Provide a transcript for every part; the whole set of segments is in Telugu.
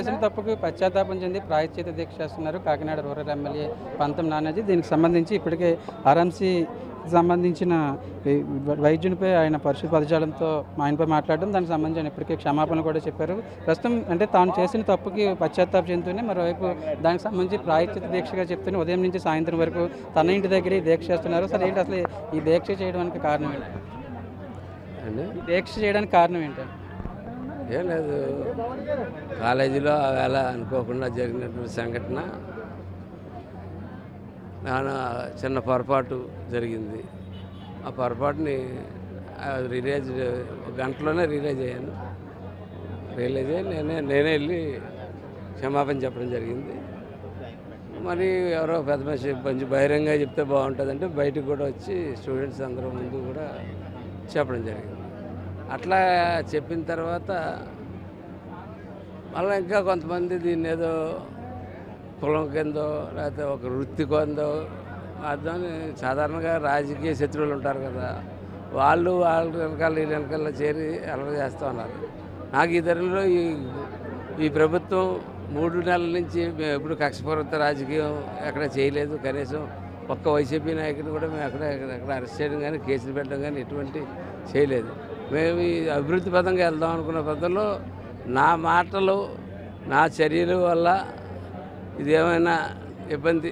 చేసిన తప్పుకు పశ్చాత్తాపం చెంది ప్రాయశ్చిత్త దీక్ష చేస్తున్నారు కాకినాడ రూరల్ ఎమ్మెల్యే పంతం నానాజీ. దీనికి సంబంధించి ఇప్పటికే ఆర్ఎంసీ సంబంధించిన వైద్యునిపై ఆయన పరిశుద్ధ పదజాలంతో ఆయనపై మాట్లాడడం, దానికి సంబంధించి ఆయన ఇప్పటికే క్షమాపణ కూడా చెప్పారు. ప్రస్తుతం అంటే తాను చేసిన తప్పుకి పశ్చాత్తాపం చెందుతూనే మరోవైపు దానికి సంబంధించి ప్రాయశ్చిత్త దీక్షగా చెప్తూనే ఉదయం నుంచి సాయంత్రం వరకు తన ఇంటి దగ్గర దీక్ష చేస్తున్నారు. అసలు ఏంటి అసలు ఈ దీక్ష చేయడానికి కారణం ఏంటి? ఈ దీక్ష చేయడానికి కారణం ఏంటి? ఏం లేదు, కాలేజీలో అవేళ అనుకోకుండా జరిగినటువంటి సంఘటన, నాన్న చిన్న పొరపాటు జరిగింది. ఆ పొరపాటుని రియలైజ్ గంటలోనే రియలైజ్ అయ్యాను. రియలైజ్ అయ్యి నేనే వెళ్ళి క్షమాపణ చెప్పడం జరిగింది. మరి ఎవరో పెద్ద మనిషి కొంచెం బహిరంగంగా చెప్తే బాగుంటుందంటే బయటకు కూడా వచ్చి స్టూడెంట్స్ అందరూ ముందు కూడా చెప్పడం జరిగింది. అట్లా చెప్పిన తర్వాత మళ్ళీ ఇంకా కొంతమంది దీన్ని ఏదో కులం కిందో లేకపోతే ఒక వృత్తి కొందో అర్థమని, సాధారణంగా రాజకీయ శత్రువులు ఉంటారు కదా, వాళ్ళ వెనకాల వీళ్ళ వెనకాల చేరి అలవాటు చేస్తూ ఉన్నారు. నాకు ఈ ధరలో ఈ ప్రభుత్వం 3 నెలల నుంచి మేము ఎప్పుడు కక్షపూరిత రాజకీయం ఎక్కడ చేయలేదు. కనీసం ఒక్క వైసీపీ నాయకుడు కూడా మేము ఎక్కడ అరెస్ట్ చేయడం కానీ కేసులు పెట్టడం కానీ ఎటువంటి చేయలేదు. మేము ఈ అభివృద్ధి పదంగా వెళ్దాం అనుకున్న పద్ధతిలో నా మాటలు నా చర్యల వల్ల ఇదేమైనా ఇబ్బంది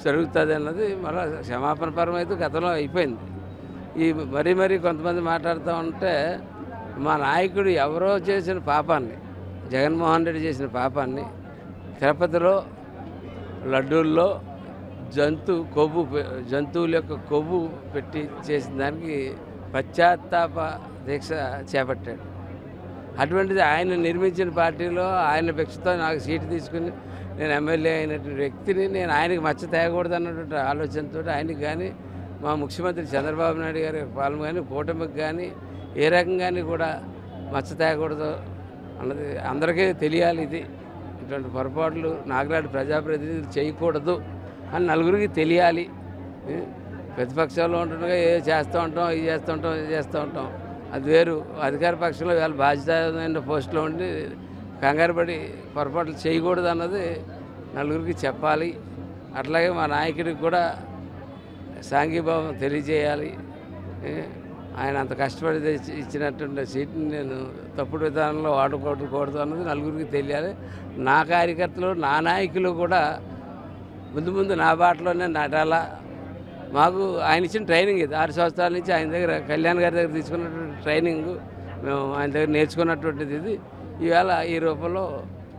జరుగుతుంది అన్నది మళ్ళీ క్షమాపణ పరమైతే గతంలో అయిపోయింది. ఈ మరీ కొంతమంది మాట్లాడుతూ ఉంటే మా నాయకుడు ఎవరో చేసిన పాపాన్ని, జగన్మోహన్ రెడ్డి చేసిన పాపాన్ని తిరుపతిలో లడ్డూల్లో జంతువుల యొక్క కొవ్వు పెట్టి చేసిన దానికి పశ్చాత్తాప దీక్ష చేపట్టాడు. అటువంటిది ఆయన నిర్మించిన పార్టీలో ఆయన భిక్షతో నాకు సీటు తీసుకుని నేను ఎమ్మెల్యే అయినటువంటి వ్యక్తిని నేను ఆయనకి మచ్చ తేగకూడదు అన్నటువంటి ఆలోచనతో ఆయనకి కానీ మా ముఖ్యమంత్రి చంద్రబాబు నాయుడు గారి పాలన కానీ కూటమికి కానీ ఏ రకంగాని కూడా మచ్చ తేగకూడదు అన్నది అందరికీ తెలియాలి. ఇటువంటి పొరపాట్లు నాగలాంటి ప్రజాప్రతినిధులు చేయకూడదు అని నలుగురికి తెలియాలి. ప్రతిపక్షంలో ఉంటుండగా ఏ చేస్తూ ఉంటాం, ఇది చేస్తూ ఉంటాం. అది వేరు. అధికార పక్షంలో వాళ్ళ బాధ్యతమైన పోస్టులో ఉండి కంగారు పడి పొరపాట్లు చేయకూడదు అన్నది నలుగురికి చెప్పాలి. అట్లాగే మా నాయకుడికి కూడా సాంఘీభావం తెలియజేయాలి. ఆయన అంత కష్టపడి ఇచ్చినటువంటి సీట్ని నేను తప్పుడు విధానంలో వాడుకోకూడదు అన్నది నలుగురికి తెలియాలి. నా కార్యకర్తలు నా నాయకులు కూడా ముందు నా బాటలోనే నడాలా. మాకు ఆయన ఇచ్చిన ట్రైనింగ్ ఇది. 6 సంవత్సరాల నుంచి ఆయన దగ్గర కళ్యాణ్ గారి దగ్గర తీసుకున్నటువంటి ట్రైనింగ్ మేము ఆయన దగ్గర నేర్చుకున్నటువంటిది ఇది. ఈవేళ ఈ రూపంలో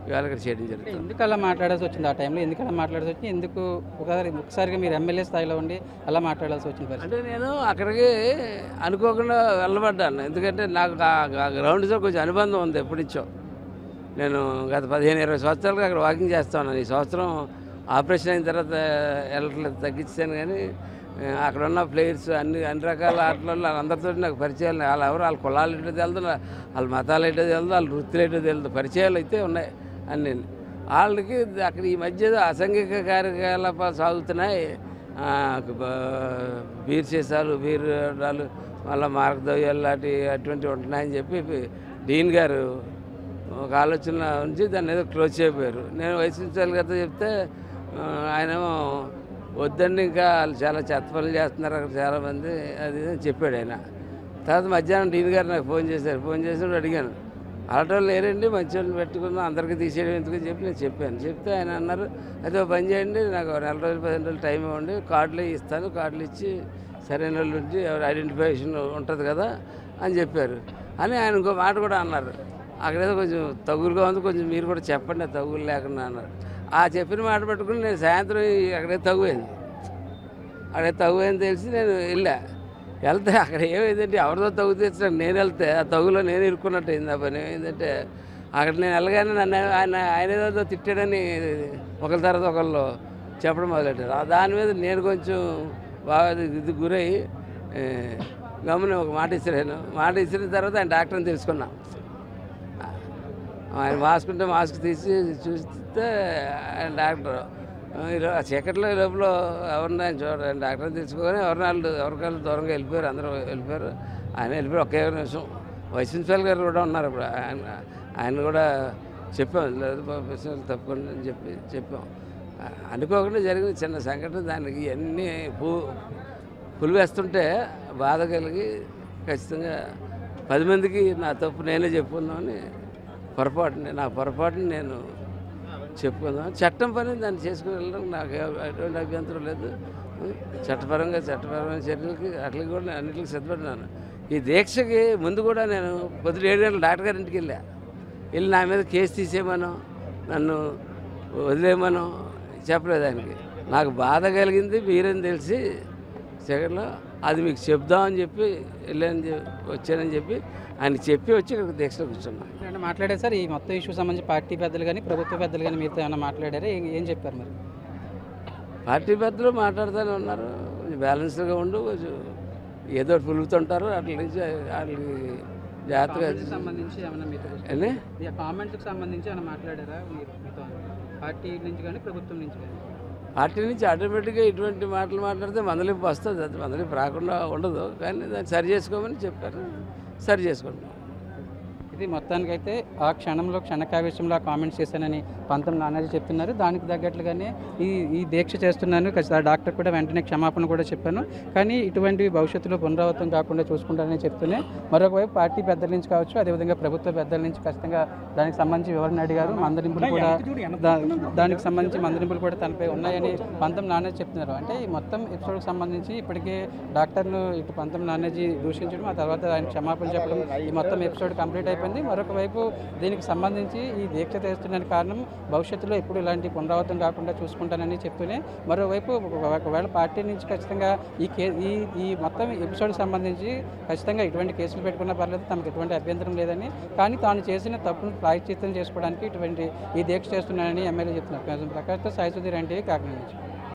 ఇవాళ ఇక్కడ చేయడం జరిగింది. ఎందుకు అలా మాట్లాడాల్సి వచ్చింది? ఆ టైంలో ఎందుకు అలా మాట్లాడాల్సి వచ్చింది? ఎందుకు ఒకసారిగా మీరు ఎమ్మెల్యే స్థాయిలో ఉండి అలా మాట్లాడాల్సి వచ్చింది? అంటే నేను అక్కడికి అనుకోకుండా వెళ్ళబడ్డాను. ఎందుకంటే నాకు ఆ గ్రౌండ్తో కొంచెం అనుబంధం ఉంది ఎప్పటించో. నేను గత 15-20 సంవత్సరాలుగా అక్కడ వాకింగ్ చేస్తా ఉన్నాను. ఈ సంవత్సరం ఆపరేషన్ అయిన తర్వాత వెళ్ళట్లేదు, తగ్గించాను. కానీ అక్కడ ఉన్న ప్లేయర్స్ అన్ని రకాల ఆటలలో వాళ్ళందరితో నాకు పరిచయాలు. వాళ్ళ కులాలు ఏంటో తెలుదు, వాళ్ళ మతాలు ఏంటో తెలుదు, వాళ్ళ వృత్తులు ఏంటో తెలుదు, పరిచయాలు అయితే ఉన్నాయి అన్నీ. వాళ్ళకి అక్కడ ఈ మధ్య అసాంఘిక కార్యకలాపాలు సాగుతున్నాయి. బీర్ సీసాలు, బీరాలు, మళ్ళీ మార్గదవ్యాలు అటువంటివి ఉంటున్నాయని చెప్పి డీన్ గారు ఒక ఆలోచన ఉంచి దాన్ని ఏదో క్లోజ్ చేయబోయారు. నేను వైసీపీ కదా చెప్తే ఆయనేమో వద్దండి, ఇంకా వాళ్ళు చాలా చెత్త పనులు చేస్తున్నారు అక్కడ చాలామంది, అది చెప్పాడు ఆయన. తర్వాత మధ్యాహ్నం డీన్ గారు నాకు ఫోన్ చేశారు. ఫోన్ చేసినప్పుడు అడిగాను, ఆటోలు లేరండి, మంచి వాళ్ళని పెట్టుకుందాం, అందరికీ తీసేయడం ఎందుకని చెప్పి నేను చెప్పాను. చెప్తే ఆయన అన్నారు, అయితే పని చేయండి, నాకు 4 రోజులు 15 రోజులు టైం ఇవ్వండి, కార్డులు ఇస్తాను, కార్డులు ఇచ్చి సరైన వాళ్ళు ఉంచి ఐడెంటిఫికేషన్ ఉంటుంది కదా అని చెప్పారు. అని ఆయన ఇంకో మాట కూడా అన్నారు, అక్కడేదో కొంచెం తగులుగా ఉంది, కొంచెం మీరు కూడా చెప్పండి తగులు లేకుండా అన్నారు. ఆ చెప్పిన మాట పెట్టుకుని నేను సాయంత్రం అక్కడే తగువైంది తెలిసి నేను వెళ్తే అక్కడ ఏమైందంటే ఎవరితో తగు తెచ్చినా నేను వెళ్తే ఆ తగులో నేను ఇరుక్కున్నట్టు అయింది. ఆ పని ఏమైందంటే అక్కడ నేను వెళ్ళగానే నన్ను ఆయన ఏదో తిట్టాడని ఒకరి తర్వాత ఒకళ్ళు చెప్పడం మొదలెట్టారు. దాని మీద నేను కొంచెం బాగా ఇది గురై గమని ఒక మాట ఇచ్చిన తర్వాత ఆయన డాక్టర్ని తెలుసుకున్నా. ఆయన మాస్క్ తీసి చూస్తే ఆయన డాక్టర్ చీకట్లో లోపల ఎవరిని ఆయన చూడండి డాక్టర్ని తెలుసుకొని ఎవరికాళ్ళు దూరంగా వెళ్ళిపోయారు, అందరూ వెళ్ళిపోయారు. ఆయన వెళ్ళిపోయి ఒకే నిమిషం వైస్ ప్రిన్సిపాల్ గారు కూడా ఉన్నారు. ఇప్పుడు ఆయన కూడా చెప్పాం లేదు ప్రొఫెసర్ తప్పకుండా అని చెప్పాం. అనుకోకుండా జరిగిన చిన్న సంఘటన దానికి అన్నీ పులి వేస్తుంటే బాధ కలిగి ఖచ్చితంగా 10 మందికి నా తప్పు నేనే చెప్పుకుందామని నా పొరపాటుని నేను చెప్పుకుందాం. చట్టం పని దాన్ని చేసుకుని వెళ్ళడం నాకు ఎటువంటి అభ్యంతరం లేదు. చట్టపరమైన చర్యలకి అట్లకి కూడా అన్నింటికి సిద్ధపడినాను. ఈ దీక్షకి ముందు కూడా నేను పొద్దున 7 గంటలు డాక్టర్ గారి ఇంటికి వెళ్ళి నా మీద కేసు తీసేయమను, నన్ను వదిలేయమను చెప్పలేదు ఆయనకి. నాకు బాధ కలిగింది మీరని తెలిసి సెకండ్లో అది మీకు చెప్దామని చెప్పి వచ్చానని చెప్పి ఆయన చెప్పి వచ్చి ఇక్కడ దీక్షలో కూర్చున్నాను. ఏమన్నా మాట్లాడారు సార్ ఈ మొత్తం ఇష్యూ సంబంధించి పార్టీ పెద్దలు కానీ ప్రభుత్వ పెద్దలు కానీ మీతో ఏమైనా మాట్లాడారా? ఏం చెప్పారు మరి? పార్టీ పెద్దలు మాట్లాడుతూనే ఉన్నారు. కొంచెం బ్యాలెన్స్గా ఉండు, కొంచెం ఏదో పులుగుతుంటారు. అట్ల నుంచి వాళ్ళకి జాగ్రత్తగా సంబంధించి ఏమైనా మీతో కామెంట్స్కి సంబంధించి ఏమైనా మాట్లాడారా మీతో పార్టీ నుంచి కానీ ప్రభుత్వం నుంచి కానీ? పార్టీ నుంచి ఆటోమేటిక్గా ఇటువంటి మాటలు మాట్లాడితే మందలింపు వస్తుంది. అది మందలింపు రాకుండా ఉండదు. కానీ దాన్ని సరి చేసుకోమని చెప్పారు, సరి చేసుకుంటాం. ఇది మొత్తానికైతే ఆ క్షణంలో క్షణకావేశంలో కామెంట్స్ చేశానని పంతం నానాజీ చెప్తున్నారు. దానికి తగ్గట్లుగానే ఈ దీక్ష చేస్తున్నాను. ఖచ్చితంగా డాక్టర్ కూడా వెంటనే క్షమాపణ కూడా చెప్పాను. కానీ ఇటువంటివి భవిష్యత్తులో పునరావృతం కాకుండా చూసుకుంటానని చెప్తూనే మరొకవైపు పార్టీ పెద్దల నుంచి కావచ్చు, అదేవిధంగా ప్రభుత్వ పెద్దల నుంచి ఖచ్చితంగా దానికి సంబంధించి వివరణ అడిగారు. మందలింపులు కూడా దానికి సంబంధించి మందలింపులు కూడా తనపై ఉన్నాయని పంతం నానాజీ చెప్తున్నారు. అంటే ఈ మొత్తం ఎపిసోడ్కి సంబంధించి ఇప్పటికే డాక్టర్ను ఇటు పంతం నానాజీ దూషించడం, ఆ తర్వాత ఆయన క్షమాపణ చెప్పడం, ఈ మొత్తం ఎపిసోడ్ కంప్లీట్ అయిపోయింది. మరొక వైపు దీనికి సంబంధించి ఈ దీక్ష చేస్తున్న కారణం భవిష్యత్తులో ఎప్పుడు ఇలాంటి పునరావృతం కాకుండా చూసుకుంటానని చెప్తూనే మరోవైపు ఒకవేళ పార్టీ నుంచి ఖచ్చితంగా ఈ మొత్తం ఎపిసోడ్కి సంబంధించి ఖచ్చితంగా ఇటువంటి కేసులు పెట్టుకున్నా పర్లేదు, తమకు ఎటువంటి అభ్యంతరం లేదని, కానీ తాను చేసిన తప్పును ప్రాయశ్చిత్తం చేసుకోవడానికి ఈ దీక్ష చేస్తున్నానని ఎమ్మెల్యే చెప్తున్నారు. ప్రకాష్తో సాయి సుధీర్ అంటే కాకినాడ నుంచి.